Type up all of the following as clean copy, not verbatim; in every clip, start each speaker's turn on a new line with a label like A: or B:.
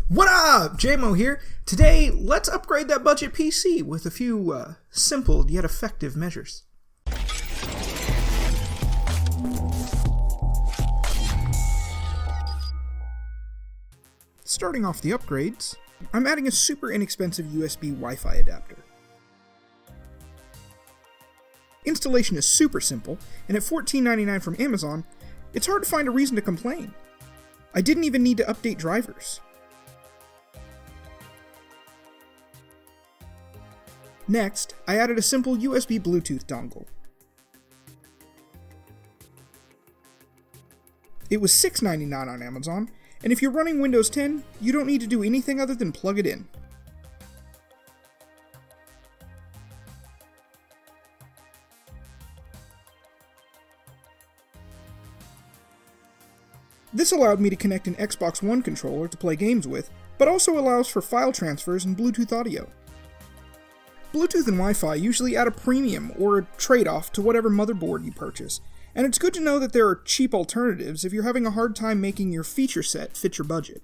A: What up? JMO here. Today, let's upgrade that budget PC with a few simple yet effective measures. Starting off the upgrades, I'm adding a super inexpensive USB Wi-Fi adapter. Installation is super simple, and at $14.99 from Amazon, it's hard to find a reason to complain. I didn't even need to update drivers. Next, I added a simple USB Bluetooth dongle. It was $6.99 on Amazon, and if you're running Windows 10, you don't need to do anything other than plug it in. This allowed me to connect an Xbox One controller to play games with, but also allows for file transfers and Bluetooth audio. Bluetooth and Wi-Fi usually add a premium or a trade-off to whatever motherboard you purchase, and it's good to know that there are cheap alternatives if you're having a hard time making your feature set fit your budget.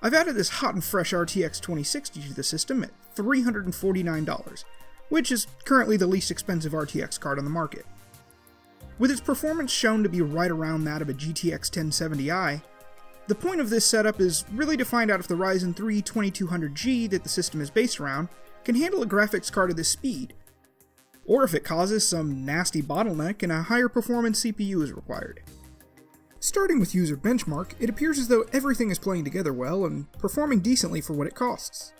A: I've added this hot and fresh RTX 2060 to the system at $349, which is currently the least expensive RTX card on the market. With its performance shown to be right around that of a GTX 1070i, the point of this setup is really to find out if the Ryzen 3 2200G that the system is based around can handle a graphics card of this speed, or if it causes some nasty bottleneck and a higher performance CPU is required. Starting with user benchmark, it appears as though everything is playing together well and performing decently for what it costs.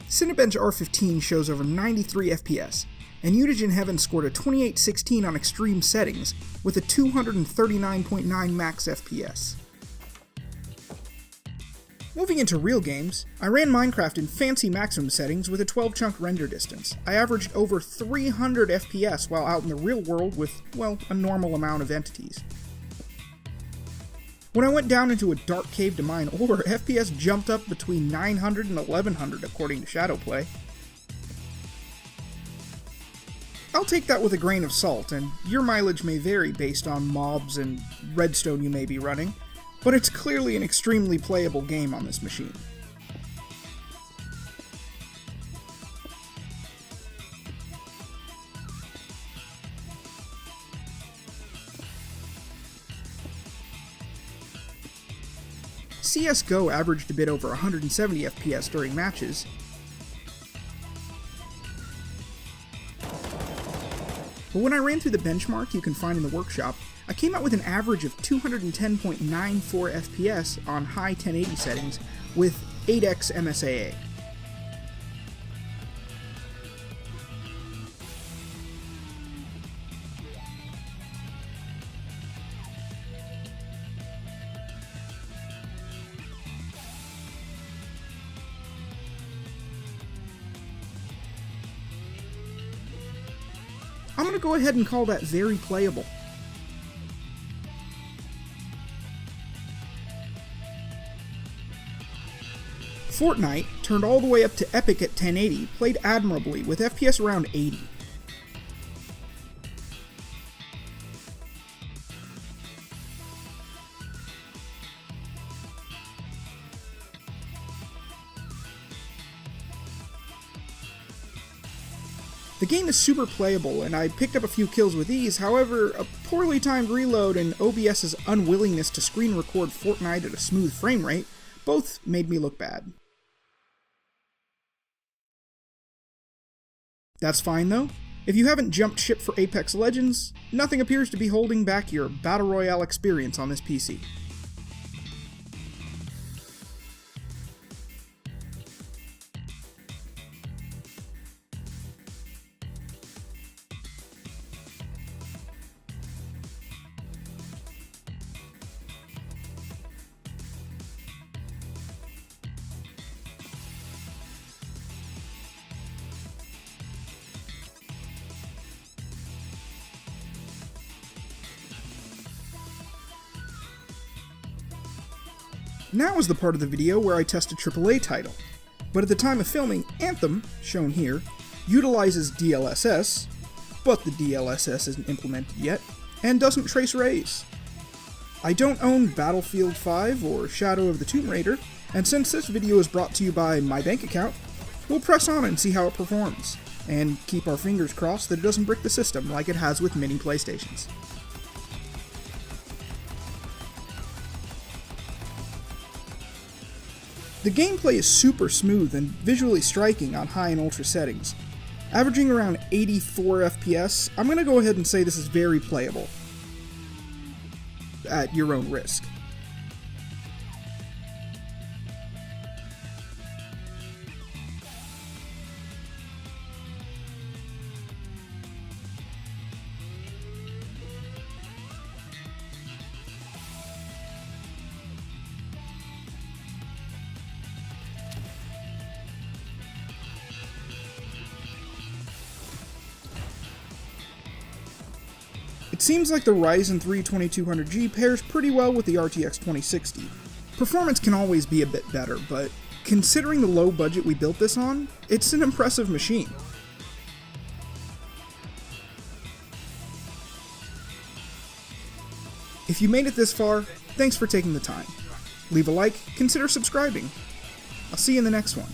A: Cinebench R15 shows over 93 FPS, and Unigine Heaven scored a 2816 on extreme settings with a 239.9 max FPS. Moving into real games, I ran Minecraft in fancy maximum settings with a 12-chunk render distance. I averaged over 300 FPS while out in the real world with, well, a normal amount of entities. When I went down into a dark cave to mine ore, FPS jumped up between 900 and 1100 according to Shadowplay. I'll take that with a grain of salt, and your mileage may vary based on mobs and redstone you may be running, but it's clearly an extremely playable game on this machine. CSGO averaged a bit over 170 FPS during matches, but when I ran through the benchmark you can find in the workshop, I came out with an average of 210.94 FPS on high 1080 settings with 8x MSAA. I'm going to go ahead and call that very playable. Fortnite, turned all the way up to epic at 1080, played admirably with FPS around 80. The game is super playable, and I picked up a few kills with ease. However, a poorly timed reload and OBS's unwillingness to screen record Fortnite at a smooth frame rate both made me look bad. That's fine though. If you haven't jumped ship for Apex Legends, nothing appears to be holding back your Battle Royale experience on this PC. Now is the part of the video where I test a AAA title, but at the time of filming, Anthem, shown here, utilizes DLSS, but the DLSS isn't implemented yet, and doesn't trace rays. I don't own Battlefield 5 or Shadow of the Tomb Raider, and since this video is brought to you by my bank account, we'll press on and see how it performs, and keep our fingers crossed that it doesn't brick the system like it has with many PlayStations. The gameplay is super smooth and visually striking on high and ultra settings. Averaging around 84 FPS, I'm going to go ahead and say this is very playable, at your own risk. It seems like the Ryzen 3 2200G pairs pretty well with the RTX 2060. Performance can always be a bit better, but considering the low budget we built this on, it's an impressive machine. If you made it this far, thanks for taking the time. Leave a like, consider subscribing. I'll see you in the next one.